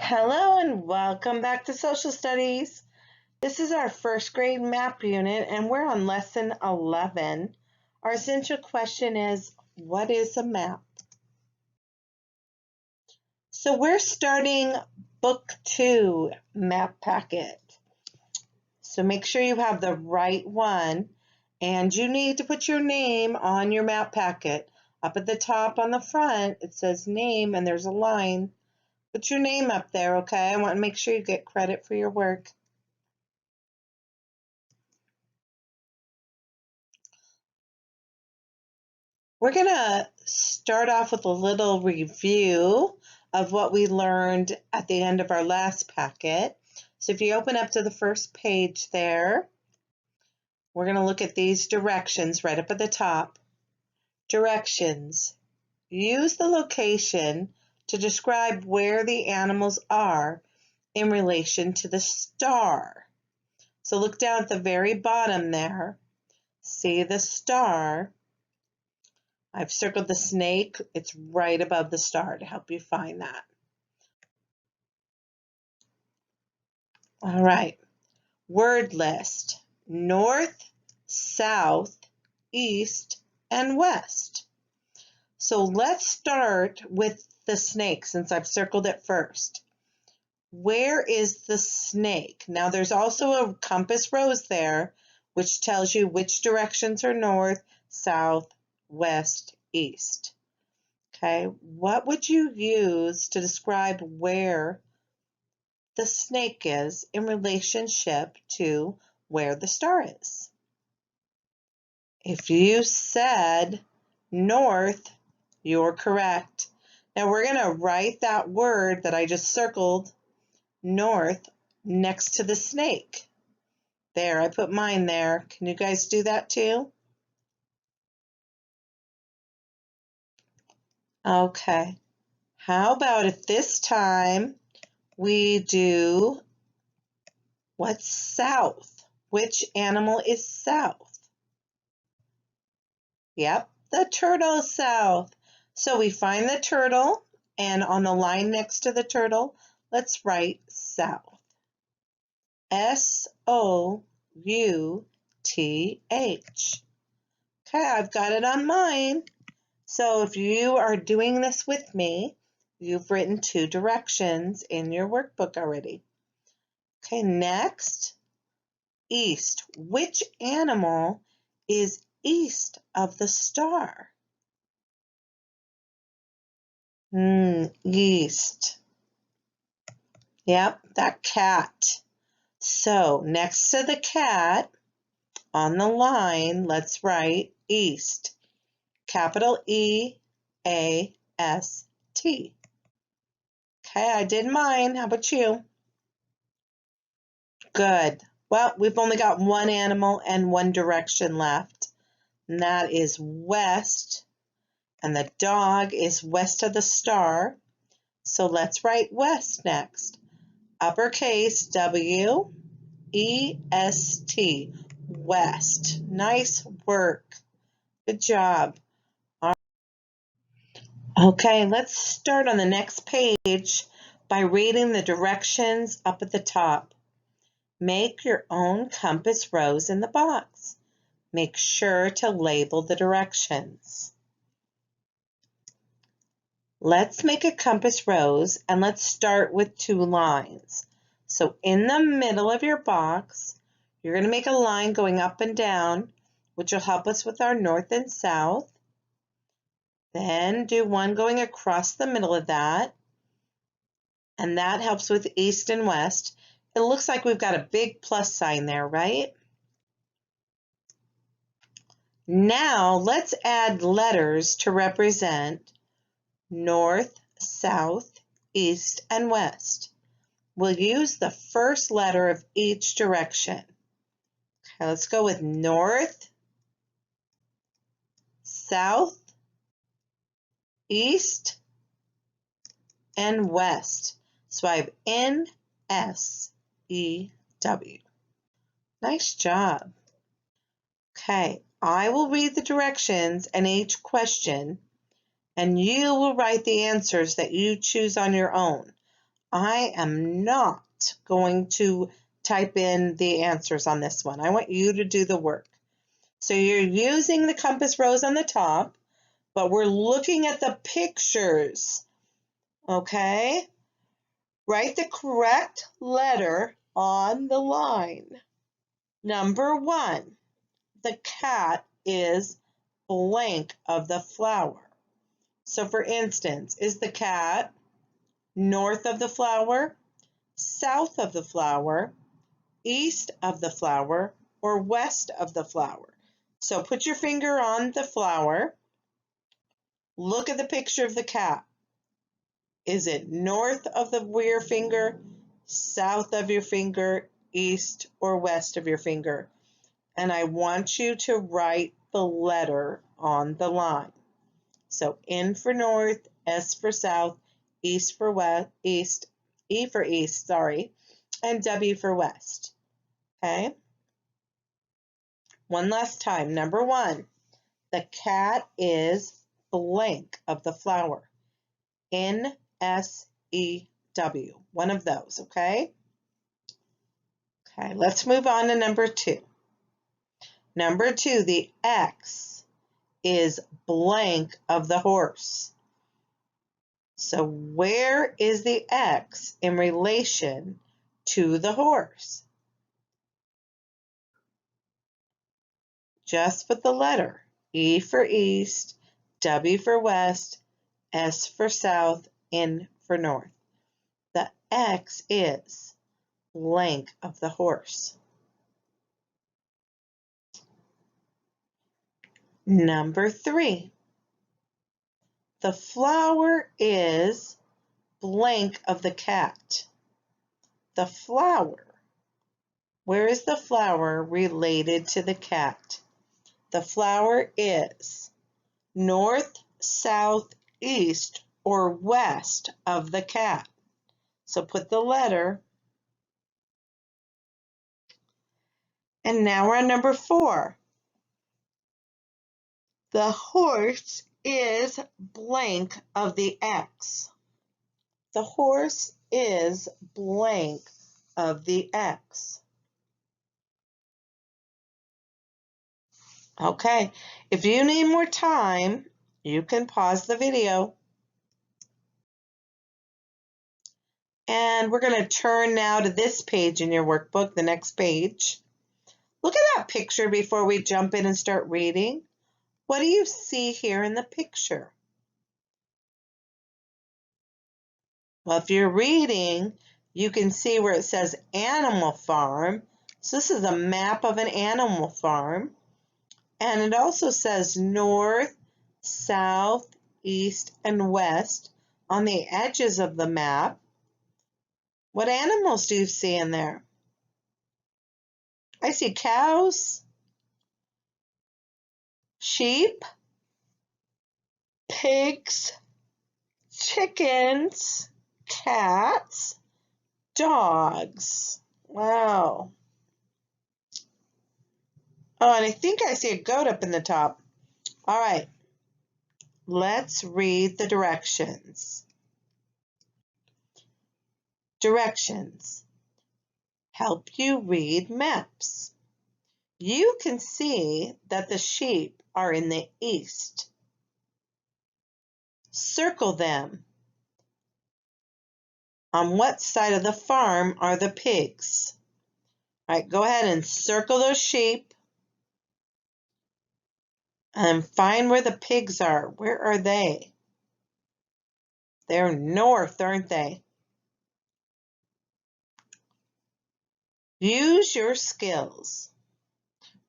Hello and welcome back to Social Studies. This is our first grade map unit and we're on lesson 11. Our essential question is, what is a map? So we're starting book 2 map packet. So make sure you have the right one and you need to put your name on your map packet. Up at the top on the front it says name and there's a line. Put your name up there, okay? I want to make sure you get credit for your work. We're going to start off with a little review of what we learned at the end of our last packet. So if you open up to the first page there, we're going to look at these directions right up at the top. Directions. Use the location to describe where the animals are in relation to the star. So look down at the very bottom there. See the star. I've circled the snake. It's right above the star to help you find that. All right. Word list. North, south, east, and west. So let's start with the snake since I've circled it first. Where is the snake? Now there's also a compass rose there which tells you which directions are north, south, west, east. Okay, what would you use to describe where the snake is in relationship to where the star is? If you said north, you're correct. Now we're going to write that word that I just circled, north, next to the snake. There, I put mine there. Can you guys do that too? Okay. How about if this time we do what's south? Which animal is south? Yep, the turtle is south. So we find the turtle, and on the line next to the turtle, let's write south. S-O-U-T-H. Okay, I've got it on mine. So if you are doing this with me, you've written 2 directions in your workbook already. Okay, next, east. Which animal is east of the star? East. Yep, that cat. So next to the cat, on the line, let's write east. Capital E-A-S-T. Okay, I did mine. How about you? Good. Well, we've only got one animal and one direction left, and that is west, and the dog is west of the star. So let's write west next. Uppercase W-E-S-T, west. Nice work. Good job. Okay, let's start on the next page by reading the directions up at the top. Make your own compass rose in the box. Make sure to label the directions. Let's make a compass rose and let's start with 2 lines. So in the middle of your box, you're going to make a line going up and down, which will help us with our north and south. Then do one going across the middle of that, and that helps with east and west. It looks like we've got a big plus sign there, right? Now let's add letters to represent north, south, east, and west. We'll use the first letter of each direction. Okay, let's go with north, south, east, and west. So I have N-S-E-W. Nice job. Okay, I will read the directions and each question, and you will write the answers that you choose on your own. I am not going to type in the answers on this one. I want you to do the work. So you're using the compass rose on the top, but we're looking at the pictures, okay? Write the correct letter on the line. Number 1, the cat is blank of the flower. So for instance, is the cat north of the flower, south of the flower, east of the flower, or west of the flower? So put your finger on the flower. Look at the picture of the cat. Is it north of your finger, south of your finger, east or west of your finger? And I want you to write the letter on the line. So N for north, S for south, east for west, east, E for east, sorry, and W for west. Okay? One last time. Number 1, the cat is blank of the flower. N-S-E-W. One of those, okay? Okay, let's move on to number 2. Number 2, the X is blank of the horse. So where is the X in relation to the horse? Just put the letter. E for east, W for west, S for south, N for north. The X is blank of the horse. Number 3, the flower is blank of the cat. The flower. Where is the flower related to the cat? The flower is north, south, east, or west of the cat. So put the letter. And now we're on number 4. The horse is blank of the X. The horse is blank of the X. Okay, if you need more time, you can pause the video. And we're going to turn now to this page in your workbook, the next page. Look at that picture before we jump in and start reading. What do you see here in the picture? Well, if you're reading, you can see where it says Animal Farm. So this is a map of an animal farm. And it also says north, south, east, and west on the edges of the map. What animals do you see in there? I see cows, sheep, pigs, chickens, cats, dogs. Wow. Oh, and I think I see a goat up in the top. All right, let's read the directions. Directions help you read maps. You can see that the sheep are in the east. Circle them. On what side of the farm are the pigs? All right, go ahead and circle those sheep and find where the pigs are. Where are they? They're north, aren't they? Use your skills.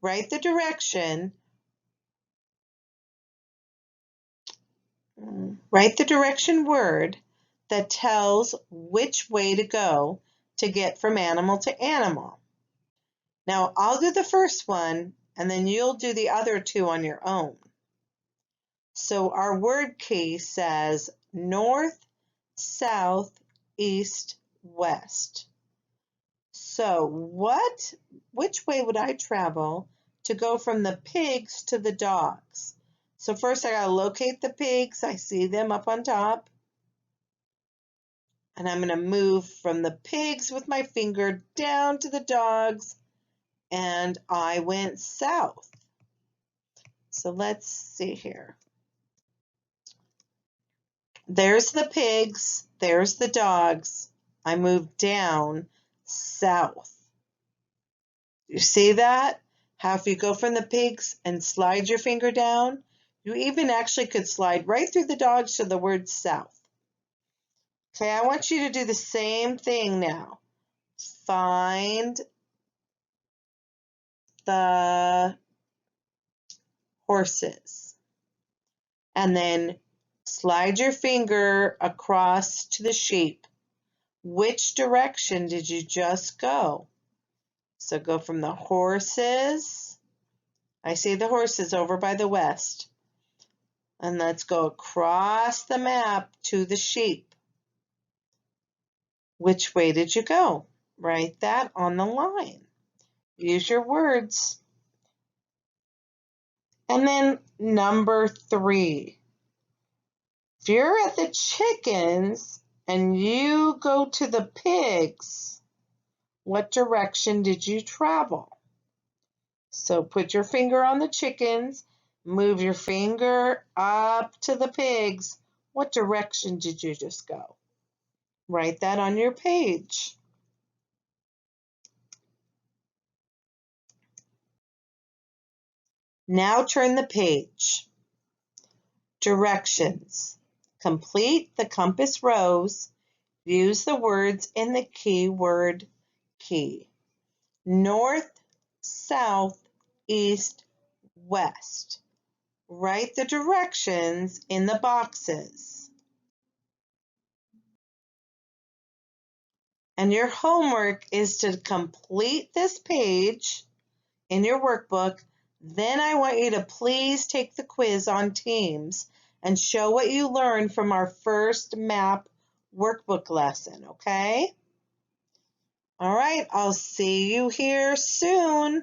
Write the direction. Write the direction word that tells which way to go to get from animal to animal. Now, I'll do the first one, and then you'll do the other 2 on your own. So our word key says north, south, east, west. So which way would I travel to go from the pigs to the dogs? So first I gotta locate the pigs. I see them up on top. And I'm going to move from the pigs with my finger down to the dogs, and I went south. So let's see here. There's the pigs, there's the dogs. I moved down south. You see that? How if you go from the pigs and slide your finger down, you even actually could slide right through the dogs to the word south. Okay, I want you to do the same thing now. Find the horses. And then slide your finger across to the sheep. Which direction did you just go? So go from the horses. I see the horses over by the west. And let's go across the map to the sheep. Which way did you go? Write that on the line. Use your words. And then number 3. If you're at the chickens and you go to the pigs, what direction did you travel? So put your finger on the chickens, move your finger up to the pigs. What direction did you just go? Write that on your page. Now turn the page. Directions. Complete the compass rose. Use the words in the keyword key. North, south, east, west. Write the directions in the boxes. And your homework is to complete this page in your workbook. Then I want you to please take the quiz on Teams and show what you learned from our first map workbook lesson, okay? All right, I'll see you here soon.